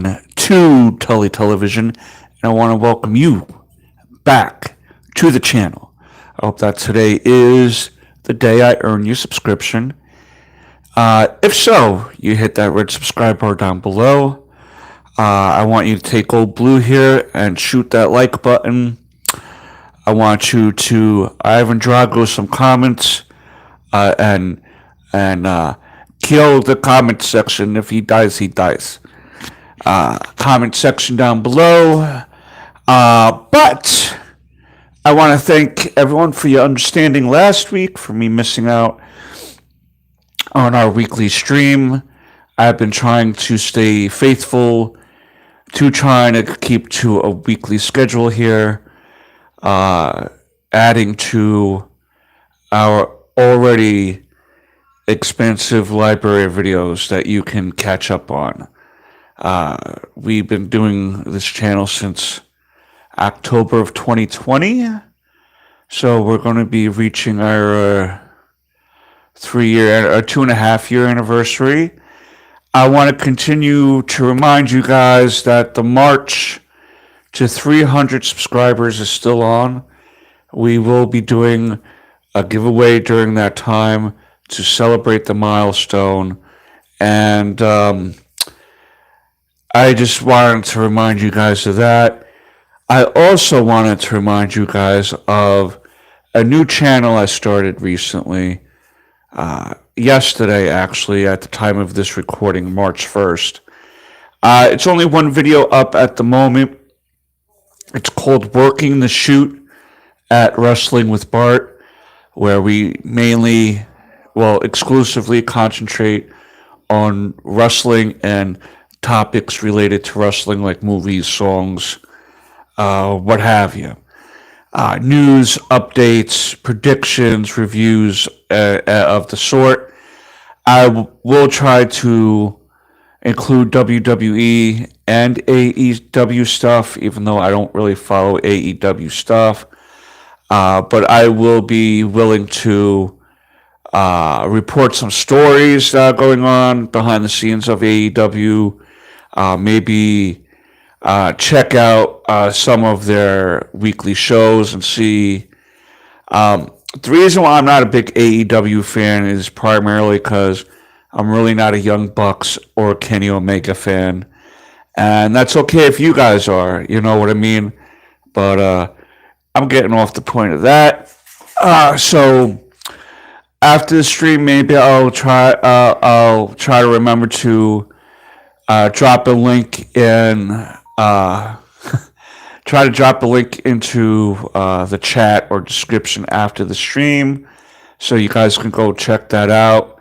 on to Tully Television, and I want to welcome you back to the channel. I hope that today is the day I earn your subscription. If so, you hit that red subscribe bar down below. I want you to take old blue here and shoot that like button. I want you to Ivan Drago some comments and kill the comment section. If he dies, he dies. Comment section down below. But I want to thank everyone for your understanding last week for me missing out on our weekly stream. I've been trying to stay faithful to trying to keep to a weekly schedule here, adding to our already expansive library of videos that you can catch up on. We've been doing this channel since October of 2020, so we're going to be reaching our 3-year or 2.5-year anniversary. I want to continue to remind you guys that the march to 300 subscribers is still on. We will be doing a giveaway during that time to celebrate the milestone, and I just wanted to remind you guys of that. I also wanted to remind you guys of a new channel I started recently, yesterday actually, at the time of this recording, March 1st. It's only one video up at the moment. It's called Working the Shoot at Wrestling with Bart, where we exclusively concentrate on wrestling and topics related to wrestling, like movies, songs, what have you. News, updates, predictions, reviews of the sort. I will try to include WWE and AEW stuff, even though I don't really follow AEW stuff. But I will be willing to report some stories going on behind the scenes of AEW. Maybe check out some of their weekly shows and see. The reason why I'm not a big AEW fan is primarily because I'm really not a Young Bucks or Kenny Omega fan. And that's okay if you guys are, you know what I mean? But I'm getting off the point of that. So after the stream, maybe I'll try to remember to drop a link in. Try to drop a link into the chat or description after the stream, so you guys can go check that out.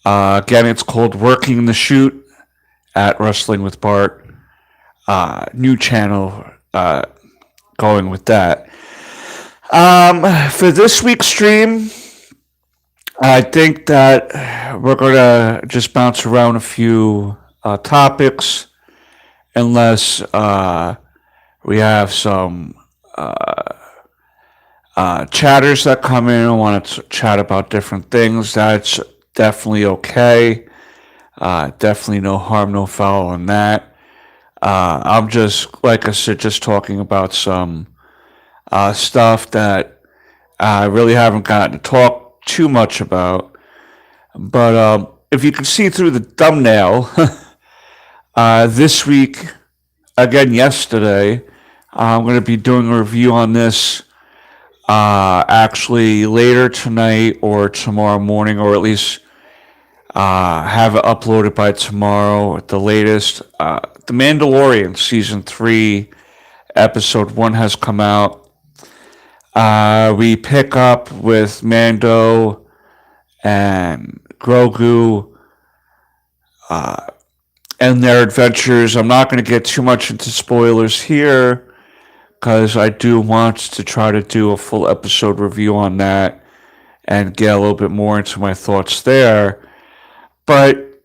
Again, it's called Working the Shoot at Wrestling with Bart. New channel going with that. For this week's stream, I think that we're going to just bounce around a few topics, unless we have some chatters that come in and want to chat about different things. That's definitely okay. Definitely no harm, no foul on that. I'm just, like I said, just talking about some stuff that I really haven't gotten to talk too much about. But if you can see through the thumbnail, this week, again yesterday, I'm going to be doing a review on this actually later tonight or tomorrow morning, or at least have it uploaded by tomorrow at the latest. The Mandalorian Season 3, Episode 1 has come out. We pick up with Mando and Grogu and their adventures. I'm not going to get too much into spoilers here, because I do want to try to do a full episode review on that and get a little bit more into my thoughts there. But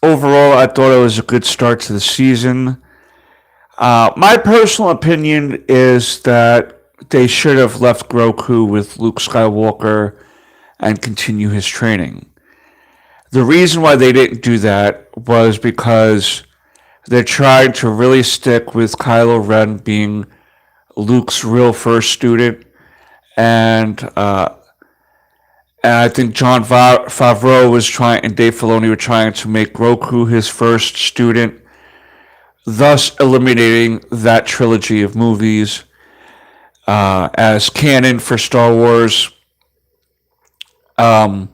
overall, I thought it was a good start to the season. My personal opinion is that they should have left Grogu with Luke Skywalker and continue his training. The reason why they didn't do that was because they're trying to really stick with Kylo Ren being Luke's real first student, and I think John Favreau was trying, and Dave Filoni were trying to make Grogu his first student, thus eliminating that trilogy of movies as canon for Star Wars. Um,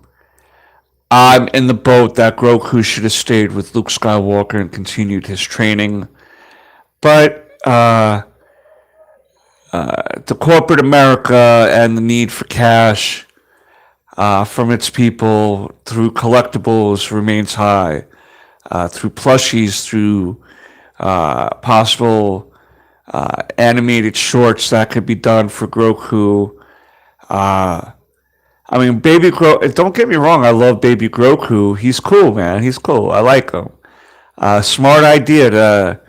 I'm in the boat that Grogu should have stayed with Luke Skywalker and continued his training. But the corporate America and the need for cash from its people through collectibles remains high. Through plushies, through possible animated shorts that could be done for Grogu. I mean, Baby Grogu, don't get me wrong, I love Baby Grogu. He's cool, man. He's cool. I like him. Smart idea to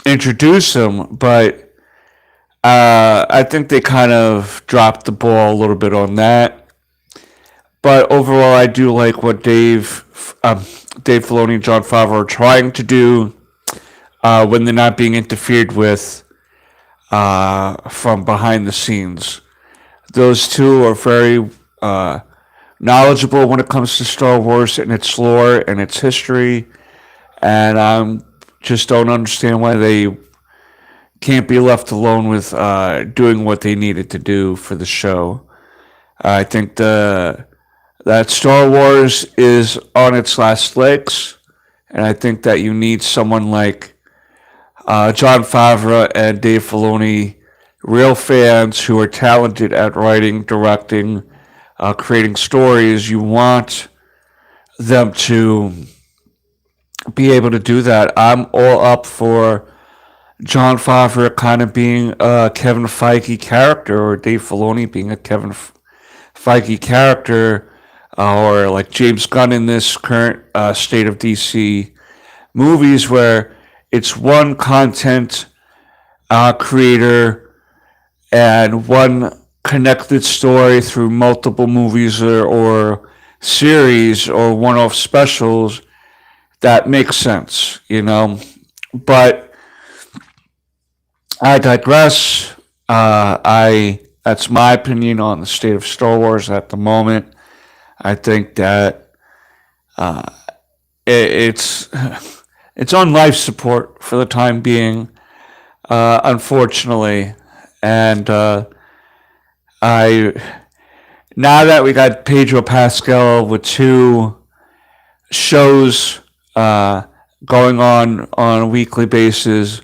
introduce him, but I think they kind of dropped the ball a little bit on that. But overall, I do like what Dave Filoni and Jon Favreau are trying to do when they're not being interfered with from behind the scenes. Those two are very knowledgeable when it comes to Star Wars and its lore and its history, and I just don't understand why they can't be left alone with doing what they needed to do for the show. I think that Star Wars is on its last legs, and I think that you need someone like Jon Favreau and Dave Filoni, real fans who are talented at writing, directing, creating stories. You want them to be able to do that. I'm all up for Jon Favreau kind of being a Kevin Feige character, or Dave Filoni being a Kevin Feige character, or like James Gunn in this current State of DC movies, where it's one content creator and one connected story through multiple movies or series or one-off specials that makes sense, you know. But I digress. I That's my opinion on the state of Star Wars at the moment. I think that it's it's on life support for the time being, unfortunately. And I now that we got Pedro Pascal with two shows going on a weekly basis,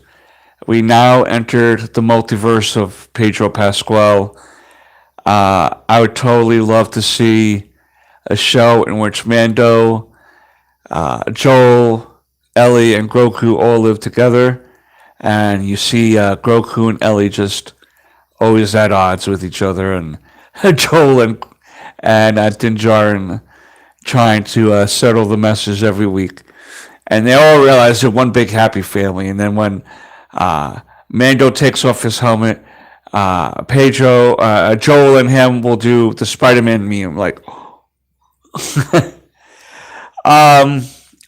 we now entered the multiverse of Pedro Pascal. I would totally love to see a show in which Mando, Joel, Ellie, and Grogu all live together, and you see Grogu and Ellie just always at odds with each other, and Joel and Din Djarin trying to settle the messes every week, and they all realize they're one big happy family. And then when Mando takes off his helmet, Joel and him will do the Spider-Man meme, like.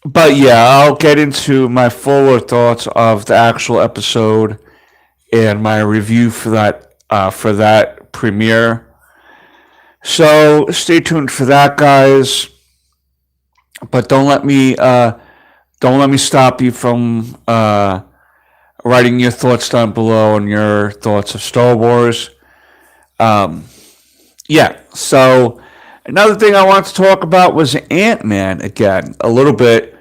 But yeah, I'll get into my fuller thoughts of the actual episode and my review for that premiere. So stay tuned for that, guys. But don't let me stop you from writing your thoughts down below on your thoughts of Star Wars. Yeah. So another thing I want to talk about was Ant-Man again, a little bit.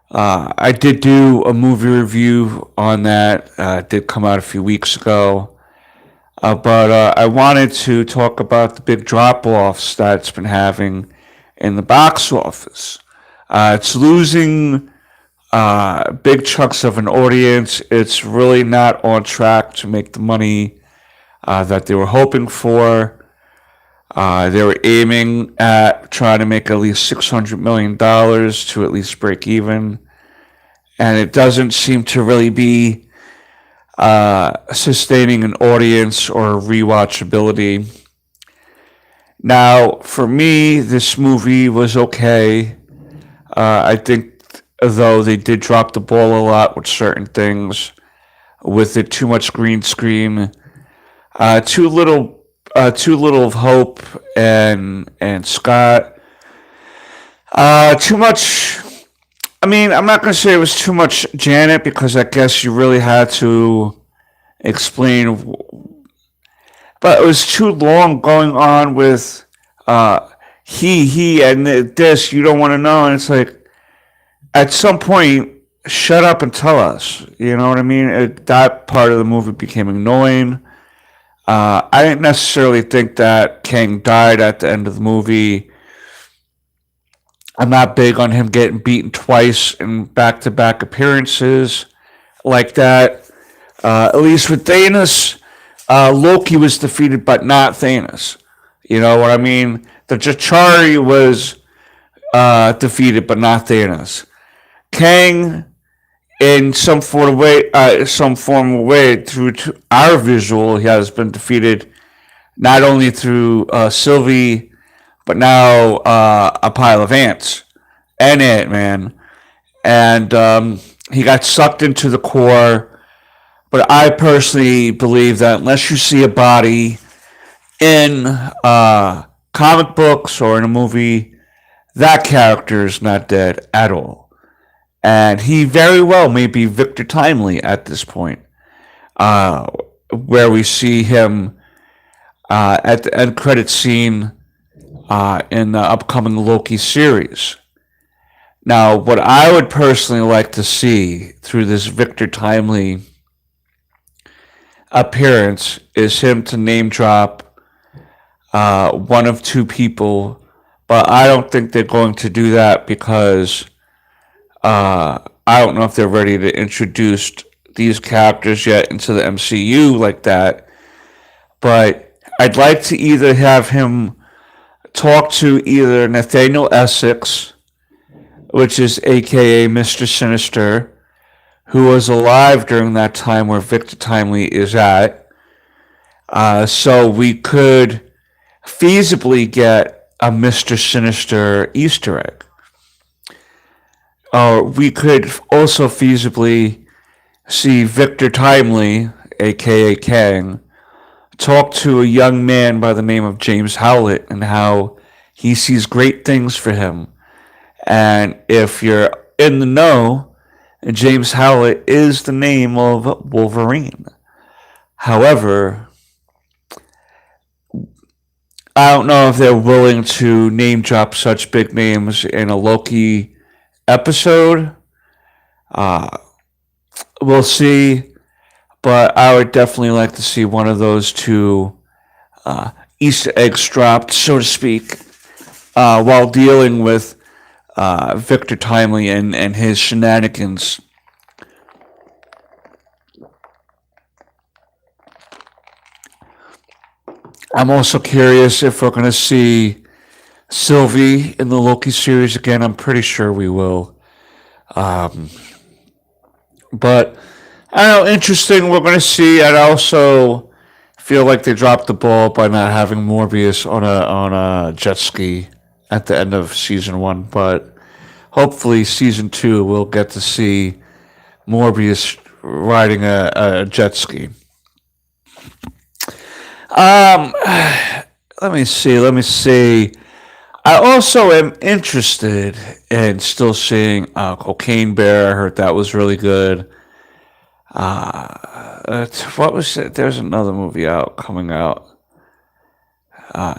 I did do a movie review on that. It did come out a few weeks ago. But I wanted to talk about the big drop-offs that it's been having in the box office. It's losing big chunks of an audience. It's really not on track to make the money that they were hoping for. They were aiming at trying to make at least $600 million to at least break even. And it doesn't seem to really be sustaining an audience or rewatchability. Now, for me, this movie was okay. I think though they did drop the ball a lot with certain things, with it too much green screen, too little of Hope and Scott, too much. I mean, I'm not gonna say it was too much Janet because I guess you really had to explain, but it was too long going on with uh, he and this. You don't want to know, and it's like at some point, shut up and tell us. You know what I mean? That part of the movie became annoying. I didn't necessarily think that Kang died at the end of the movie. I'm not big on him getting beaten twice in back to back appearances like that. At least with Thanos, Loki was defeated, but not Thanos. You know what I mean? The Chitauri was defeated, but not Thanos. Kang, in some form of way, through our visual, he has been defeated not only through Sylvie, but now a pile of ants and Ant Man, and he got sucked into the core. But I personally believe that unless you see a body in comic books or in a movie, that character is not dead at all. And he very well may be Victor Timely at this point, uh, where we see him at the end credit scene in the upcoming Loki series. Now, what I would personally like to see through this Victor Timely appearance is him to name drop one of two people, but I don't think they're going to do that because I don't know if they're ready to introduce these characters yet into the MCU like that. But I'd like to either have him talk to either Nathaniel Essex, which is AKA Mr. Sinister, who was alive during that time where Victor Timely is at. So we could feasibly get a Mr. Sinister Easter egg. We could also feasibly see Victor Timely, aka Kang, talk to a young man by the name of James Howlett and how he sees great things for him. And if you're in the know, James Howlett is the name of Wolverine. However, I don't know if they're willing to name drop such big names in a Loki episode. Uh, we'll see, but I would definitely like to see one of those two Easter eggs dropped, so to speak, while dealing with Victor Timely and his shenanigans. I'm also curious if we're going to see Sylvie in the Loki series again. I'm pretty sure we will. Um, but I don't know, interesting. We're going to see. I also feel like they dropped the ball by not having Morbius on a jet ski at the end of season one. But hopefully, season two we'll get to see Morbius riding a jet ski. Um, let me see. Let me see. I also am interested in still seeing Cocaine Bear. I heard that was really good. What was it? There's another movie out coming out. Uh,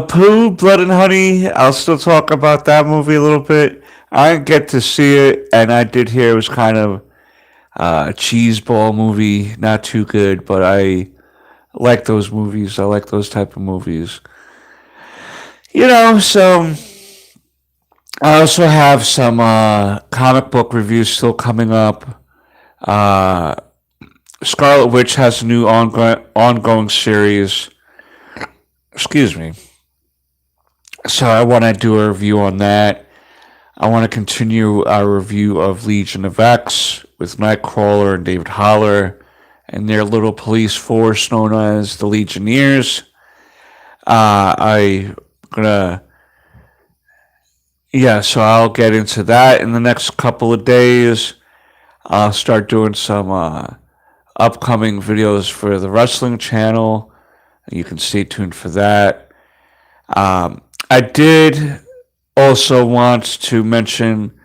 Pooh, Blood and Honey. I'll still talk about that movie a little bit. I didn't get to see it, and I did hear it was kind of a cheeseball movie, not too good. But I like those movies. I like those type of movies. So I also have some comic book reviews still coming up. Uh, Scarlet Witch has a new ongoing series. Excuse me. So I want to do a review on that. I want to continue our review of Legion of X with Nightcrawler and David Haller and their little police force known as the Legionnaires. I'm gonna yeah, so I'll get into that in the next couple of days. I'll start doing some upcoming videos for the wrestling channel. You can stay tuned for that. I did also want to mention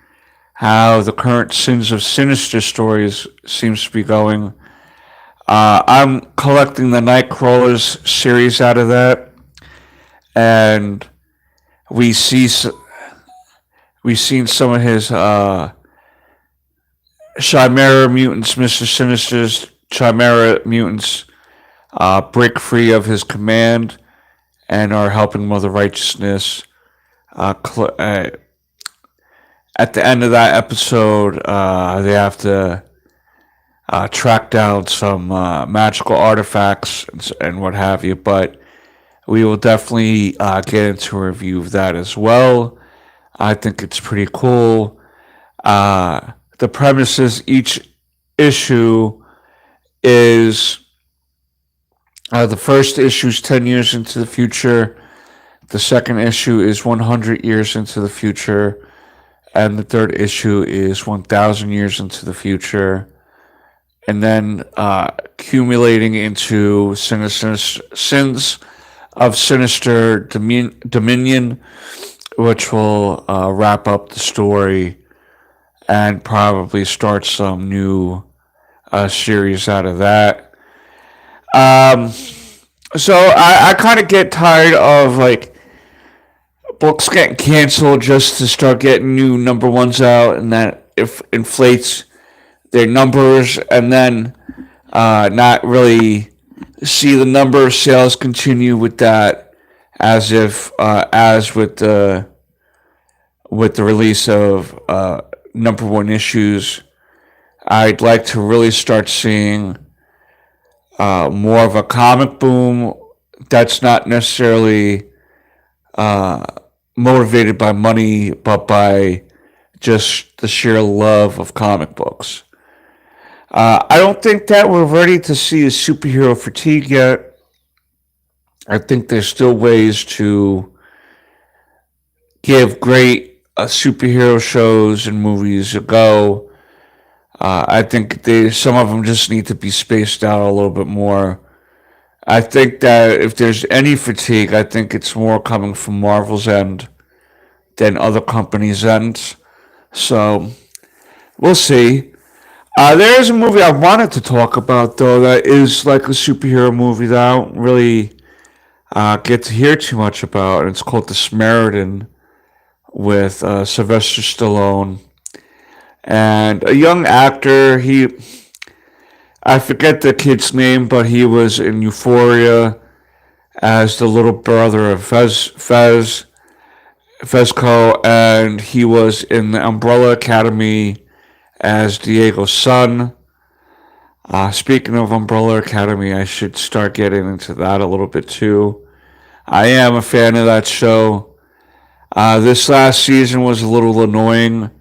how the current Sins of Sinister stories seems to be going. I'm collecting the Nightcrawlers series out of that, and we see we've seen some of his Chimera mutants, Mister Sinister's Chimera mutants, break free of his command and are helping Mother Righteousness. At the end of that episode, they have to track down some magical artifacts and what have you. But we will definitely get into a review of that as well. I think it's pretty cool. The premise is each issue is the first issue is 10 years into the future. The second issue is 100 years into the future. And the third issue is 1,000 years into the future. And then accumulating into Sins of Sinister Dominion, which will wrap up the story and probably start some new series out of that. So I kind of get tired of like books getting canceled just to start getting new number ones out, and that if inflates their numbers, and then not really see the number of sales continue with that, as if as with the release of number one issues. I'd like to really start seeing more of a comic boom that's not necessarily motivated by money, but by just the sheer love of comic books. I don't think that we're ready to see a superhero fatigue yet. I think there's still ways to give great superhero shows and movies a go. I think some of them just need to be spaced out a little bit more. I think that if there's any fatigue, I think it's more coming from Marvel's end than other companies' ends. So we'll see. There's a movie I wanted to talk about, though, that is like a superhero movie that I don't really get to hear too much about. It's called The Samaritan with Sylvester Stallone. And a young actor, I forget the kid's name, but he was in Euphoria as the little brother of Fezco, and he was in the Umbrella Academy as Diego's son. Speaking of Umbrella Academy, I should start getting into that a little bit too. I am a fan of that show. This last season was a little annoying.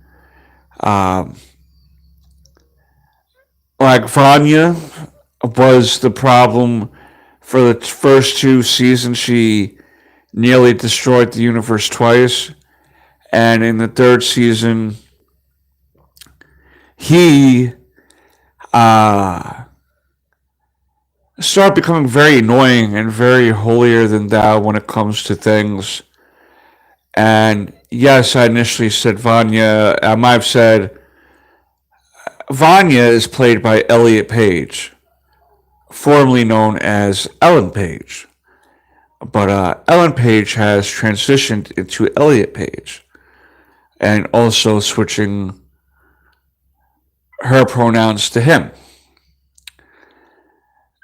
Like Vanya was the problem for the first two seasons. She nearly destroyed the universe twice. And in the third season, he started becoming very annoying and very holier than thou when it comes to things. And yes, I initially said Vanya. I might have said Vanya is played by Elliot Page, formerly known as Ellen Page. But Ellen Page has transitioned into Elliot Page, and also switching her pronouns to him.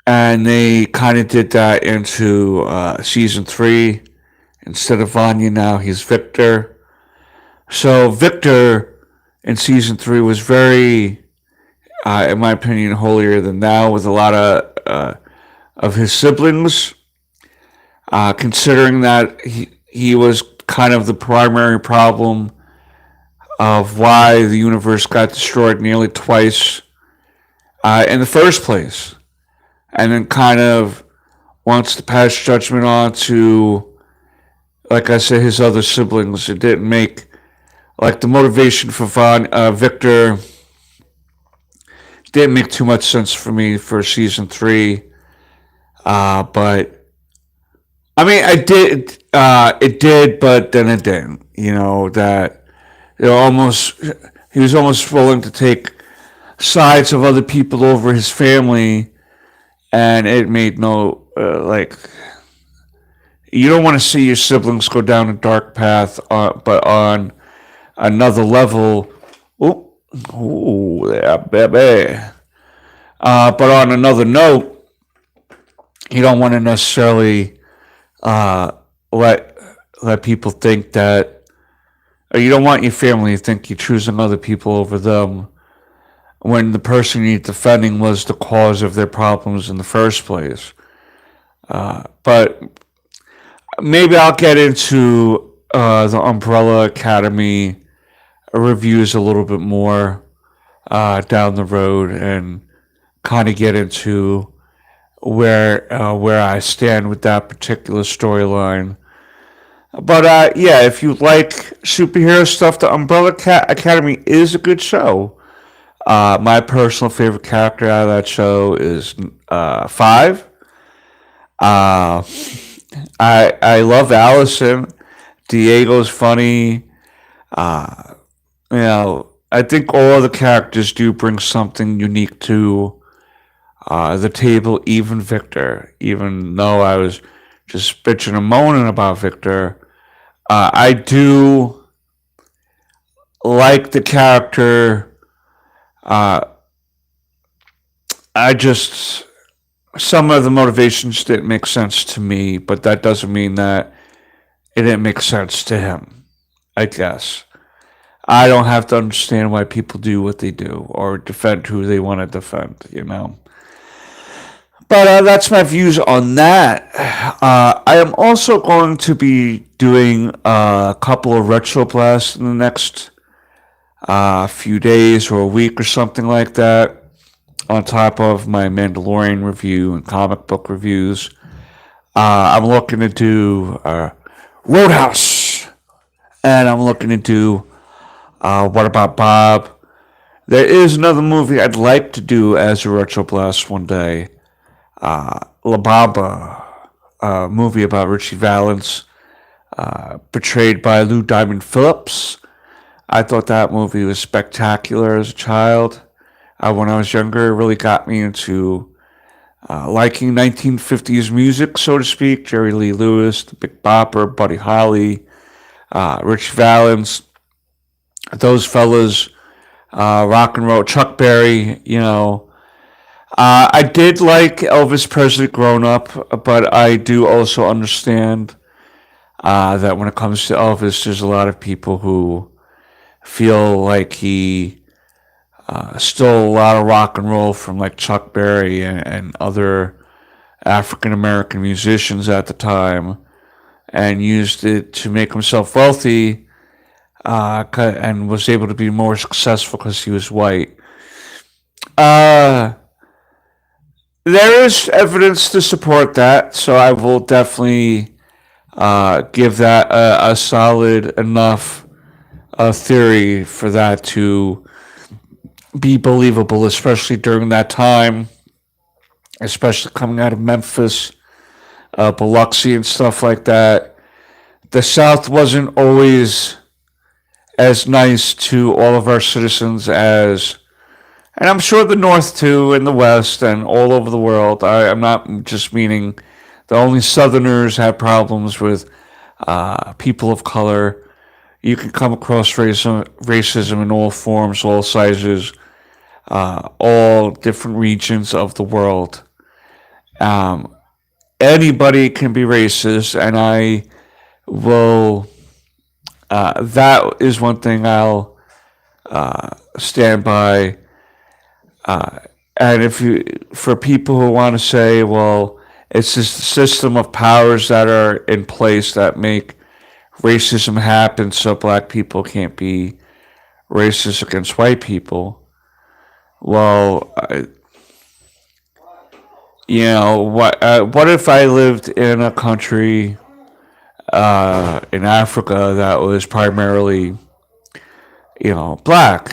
And they kind of did that into season 3. Instead of Vanya, now he's Victor. So Victor in season 3 was very, in my opinion, holier than thou with a lot of his siblings. Considering that he was kind of the primary problem of why the universe got destroyed nearly twice in the first place. And then kind of wants to pass judgment on to, like I said, his other siblings. It didn't make like the motivation for Victor didn't make too much sense for me for season three. But I mean, I did. It did, but then it didn't. You know that almost he was almost willing to take sides of other people over his family, and it made no like. You don't want to see your siblings go down a dark path, but on another level. Oh, oh, yeah, baby. But on another note, you don't want to necessarily uh, let let people think that, or you don't want your family to think you're choosing other people over them when the person you're defending was the cause of their problems in the first place. But maybe I'll get into the Umbrella Academy reviews a little bit more down the road and kind of get into where I stand with that particular storyline. But yeah, if you like superhero stuff, the Academy is a good show. My personal favorite character out of that show is Five. Uh, I love Allison. Diego's funny. I think all the characters do bring something unique to the table. Even Victor, even though I was just bitching and moaning about Victor, I do like the character. Uh, I just some of the motivations didn't make sense to me, but that doesn't mean that it didn't make sense to him. I guess I don't have to understand why people do what they do or defend who they want to defend. But that's my views on that. I am also going to be doing a couple of retro blasts in the next few days or a week or something like that, on top of my Mandalorian review and comic book reviews. I'm looking to do Roadhouse, and I'm looking to do What About Bob. There is another movie I'd like to do as a retro blast one day. La Bamba, a movie about Richie Valens, portrayed by Lou Diamond Phillips. I thought that movie was spectacular as a child. When I was younger, it really got me into liking 1950s music, so to speak. Jerry Lee Lewis, The Big Bopper, Buddy Holly, Rich Valens, those fellas, rock and roll, Chuck Berry. I did like Elvis Presley growing up, but I do also understand that when it comes to Elvis, there's a lot of people who feel like he stole a lot of rock and roll from like Chuck Berry and other African American musicians at the time and used it to make himself wealthy and was able to be more successful because he was white. Uh, there is evidence to support that, so I will definitely give that a solid enough theory for that to be believable, especially during that time, especially coming out of Memphis, Biloxi, and stuff like that. The South wasn't always as nice to all of our citizens as, and I'm sure the North too, and the West, and all over the world. I'm not just meaning the only Southerners have problems with people of color. You can come across racism in all forms, all sizes, all different regions of the world. Um, Anybody can be racist, and I will. That is one thing I'll stand by. And if you, for people who want to say, well, it's just the system of powers that are in place that make racism happen, so black people can't be racist against white people. Well, what if I lived in a country in Africa that was primarily black.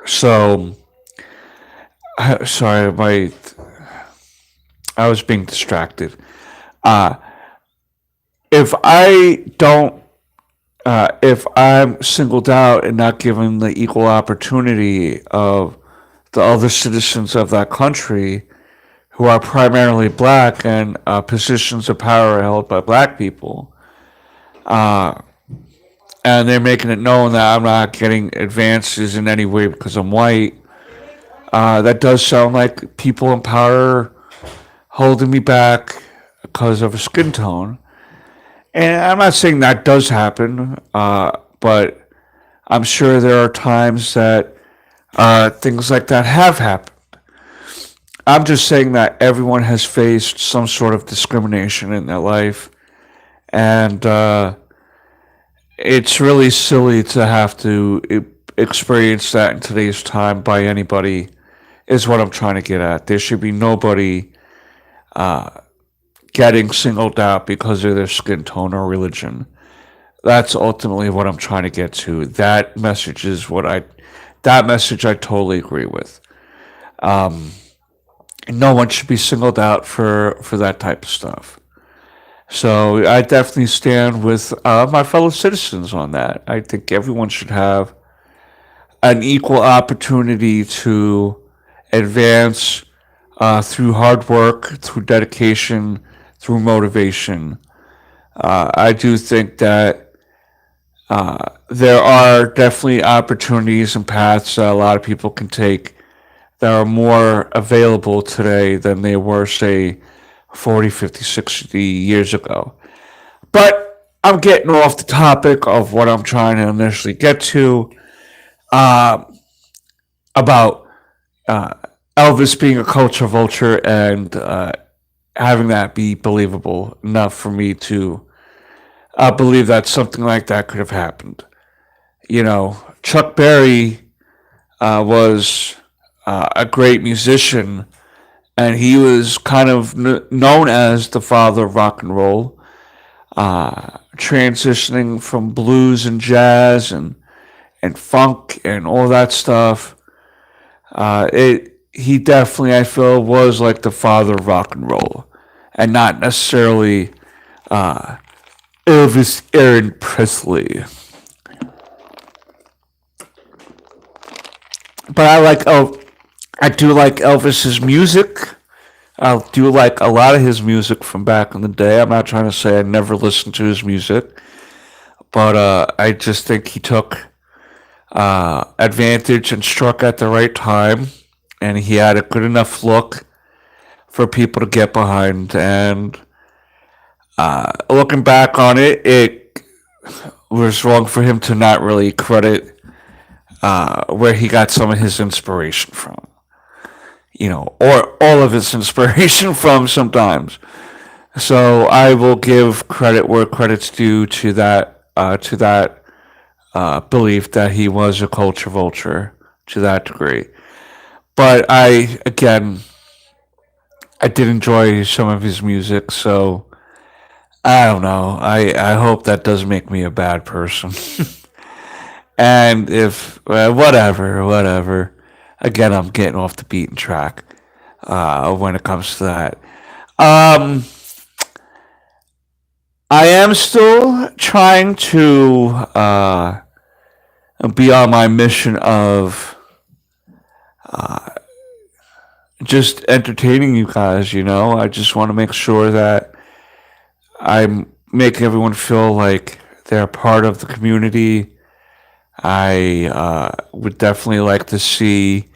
So, sorry, I was being distracted. Uh, if I don't, if I'm singled out and not given the equal opportunity of the other citizens of that country who are primarily black and positions of power held by black people, and they're making it known that I'm not getting advances in any way because I'm white, that does sound like people in power holding me back because of a skin tone. And I'm not saying that does happen, but I'm sure there are times that things like that have happened. I'm just saying that everyone has faced some sort of discrimination in their life, and it's really silly to have to experience that in today's time by anybody, is what I'm trying to get at. There should be nobody getting singled out because of their skin tone or religion. That's ultimately what I'm trying to get to. That message I totally agree with. No one should be singled out for that type of stuff. So I definitely stand with my fellow citizens on that. I think everyone should have an equal opportunity to advance through hard work, through dedication, through motivation. I do think that there are definitely opportunities and paths that a lot of people can take that are more available today than they were, say, 40, 50, 60 years ago. But I'm getting off the topic of what I'm trying to initially get to about Elvis being a culture vulture and having that be believable enough for me to believe that something like that could have happened. Chuck Berry was a great musician, and he was kind of known as the father of rock and roll, transitioning from blues and jazz and funk and all that stuff. He definitely, I feel, was like the father of rock and roll, and not necessarily Elvis Aaron Presley. But I do like Elvis's music. I do like a lot of his music from back in the day. I'm not trying to say I never listened to his music, but I just think he took advantage and struck at the right time, and he had a good enough look for people to get behind. And looking back on it, it was wrong for him to not really credit where he got some of his inspiration from, or all of his inspiration from sometimes. So I will give credit where credit's due to that belief that he was a culture vulture to that degree. But I did enjoy some of his music, so I don't know. I hope that doesn't make me a bad person. And if whatever. Again, I'm getting off the beaten track when it comes to that. Um, I am still trying to be on my mission of just entertaining you guys. I just want to make sure that I'm making everyone feel like they're part of the community. I would definitely like to see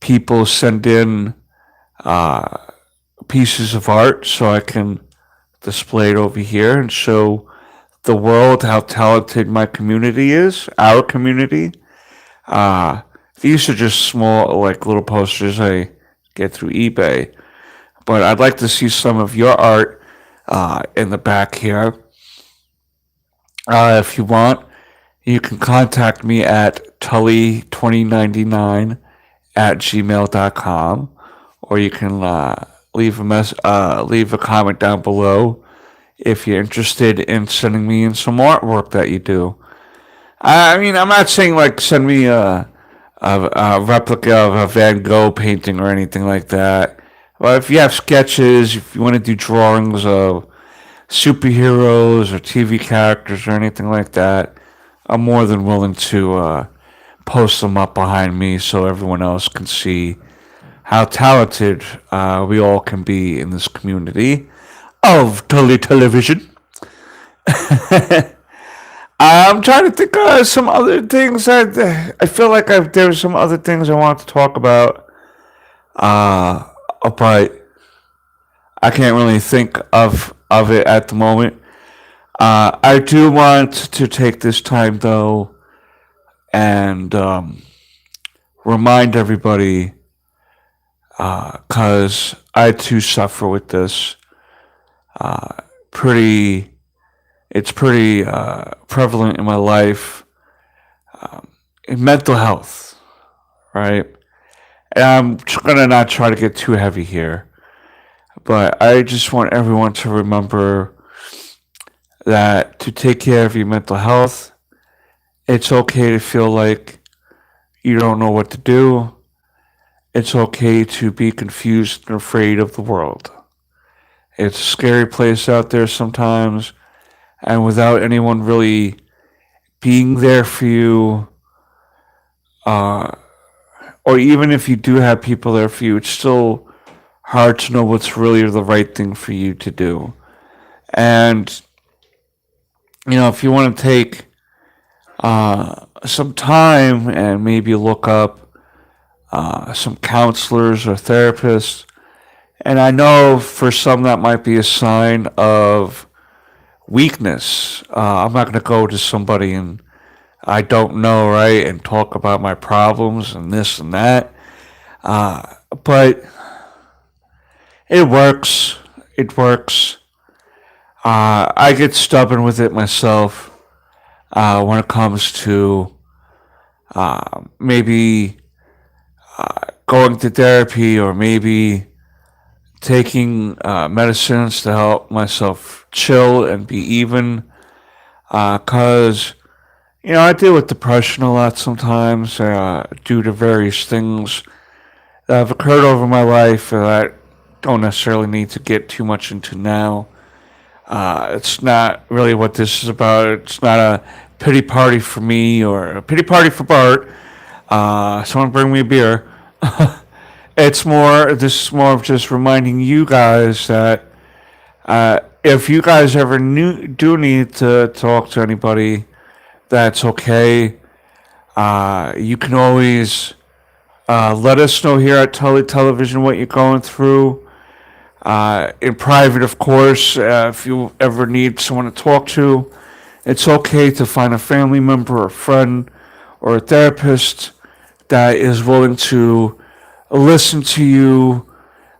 people send in pieces of art so I can display it over here and show the world how talented my community is, our community. Uh, these are just small, like little posters I get through eBay, but I'd like to see some of your art in the back here. If you want, you can contact me at tully2099 at gmail.com, or you can leave a comment down below if you're interested in sending me in some artwork that you do. I mean, I'm not saying like send me a replica of a Van Gogh painting or anything like that. Well, if you have sketches, if you want to do drawings of superheroes or TV characters or anything like that, I'm more than willing to post them up behind me so everyone else can see how talented we all can be in this community of Tully Television. I'm trying to think of some other things that I feel like there's some other things I want to talk about, uh, but I can't really think of it at the moment. I do want to take this time though and remind everybody, because I too suffer with this. Pretty, it's pretty prevalent in my life. In mental health, right? And I'm gonna not try to get too heavy here, but I just want everyone to remember that to take care of your mental health, it's okay to feel like you don't know what to do. It's okay to be confused and afraid of the world. It's a scary place out there sometimes, and without anyone really being there for you, uh, or even if you do have people there for you, it's still hard to know what's really the right thing for you to do. And, if you want to take some time and maybe look up some counselors or therapists, and I know for some that might be a sign of weakness. I'm not going to go to somebody and I don't know, right, and talk about my problems and this and that. But it works. It works. I get stubborn with it myself when it comes to maybe going to therapy or maybe taking medicines to help myself chill and be even. Because, I deal with depression a lot sometimes due to various things that have occurred over my life that I don't necessarily need to get too much into now. It's not really what this is about. It's not a pity party for me or a pity party for Bart. Someone bring me a beer. This is more of just reminding you guys that if you guys ever do need to talk to anybody, that's okay. You can always let us know here at Tully Television what you're going through. In private, of course, if you ever need someone to talk to, it's okay to find a family member, or a friend, or a therapist that is willing to listen to you,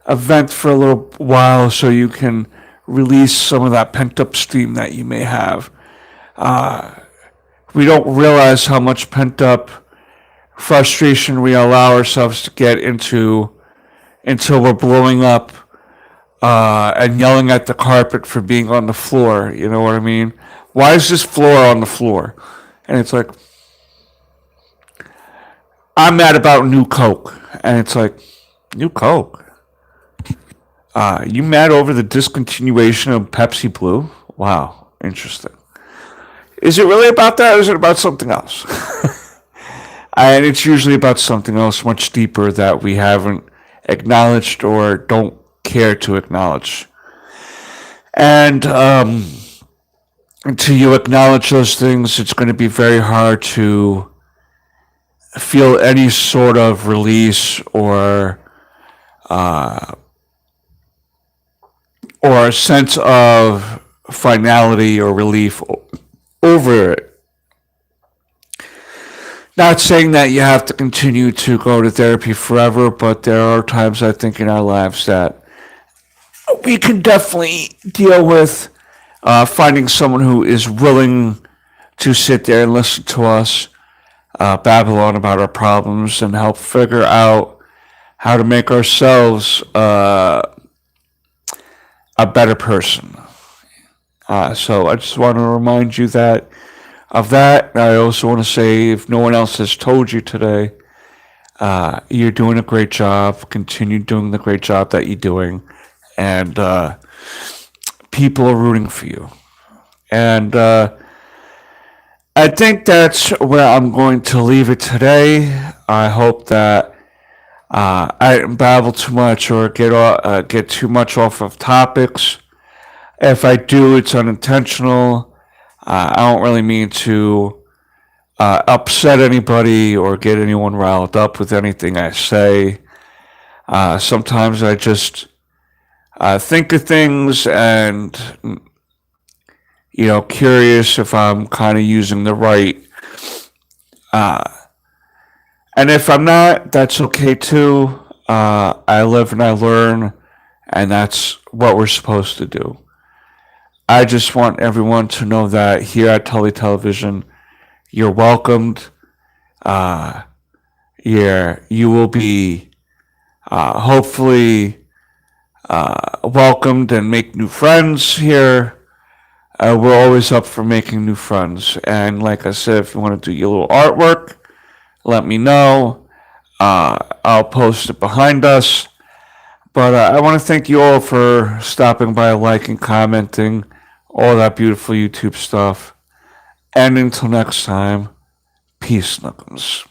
vent for a little while so you can release some of that pent up steam that you may have. We don't realize how much pent up frustration we allow ourselves to get into until we're blowing up and yelling at the carpet for being on the floor. You know what I mean? Why is this floor on the floor? And it's like, I'm mad about New Coke. And it's like, New Coke? You mad over the discontinuation of Pepsi Blue? Wow, interesting. Is it really about that or is it about something else? And it's usually about something else much deeper that we haven't acknowledged or don't care to acknowledge. And until you acknowledge those things, it's going to be very hard to feel any sort of release or a sense of finality or relief over it. Not saying that you have to continue to go to therapy forever, but there are times I think in our lives that we can definitely deal with finding someone who is willing to sit there and listen to us babble on about our problems and help figure out how to make ourselves a better person. So I just want to remind you that of that, I also want to say, if no one else has told you today, you're doing a great job. Continue doing the great job that you're doing. And people are rooting for you. And I think that's where I'm going to leave it today. I hope that I didn't babble too much or get too much off of topics. If I do, it's unintentional. I don't really mean to upset anybody or get anyone riled up with anything I say. Sometimes I just think of things and, curious if I'm kind of using the right. And if I'm not, that's okay too. I live and I learn, and that's what we're supposed to do. I just want everyone to know that here at Tully Television, you're welcomed. You will be hopefully welcomed and make new friends here. We're always up for making new friends. And like I said, if you want to do your little artwork, let me know. I'll post it behind us. But I want to thank you all for stopping by, liking, commenting, all that beautiful YouTube stuff. And until next time, peace, Snookums.